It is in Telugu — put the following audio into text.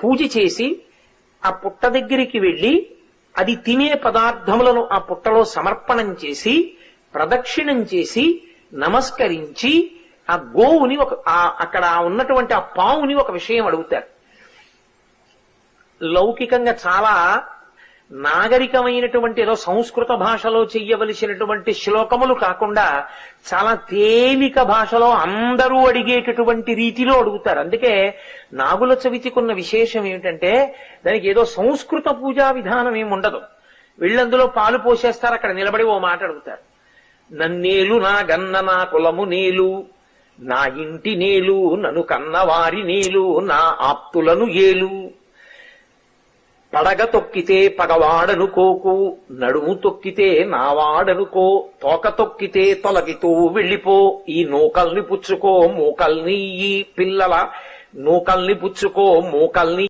పూజ చేసి ఆ పుట్ట దగ్గరికి వెళ్లి అది తినే పదార్థములను ఆ పుట్టలో సమర్పణం చేసి ప్రదక్షిణం చేసి నమస్కరించి ఆ గోవుని అక్కడ ఉన్నటువంటి ఆ పావుని ఒక విషయం అడుగుతారు. లౌకికంగా చాలా నాగరికమైనటువంటి ఏదో సంస్కృత భాషలో చెయ్యవలసినటువంటి శ్లోకములు కాకుండా చాలా తేలిక భాషలో అందరూ అడిగేటటువంటి రీతిలో అడుగుతారు. అందుకే నాగుల చవితికున్న విశేషం ఏమిటంటే దానికి ఏదో సంస్కృత పూజా విధానం ఏమి ఉండదు. వీళ్ళందులో పాలు పోసేస్తారు, అక్కడ నిలబడి ఓ మాట అడుగుతారు. నన్నేలు నా గన్న నా కులము నేలు, నా ఇంటి నేలు, నన్ను కన్నవారి నేలు, నా ఆప్తులను ఏలు, పడగ తొక్కితే పగవాడనుకోకు, నడుము తొక్కితే నావాడనుకో, తోక తొక్కితే తొలగితూ వెళ్ళిపో, ఈ నూకల్ని పుచ్చుకో మూకల్ని, ఈ పిల్లల నూకల్ని పుచ్చుకో మూకల్ని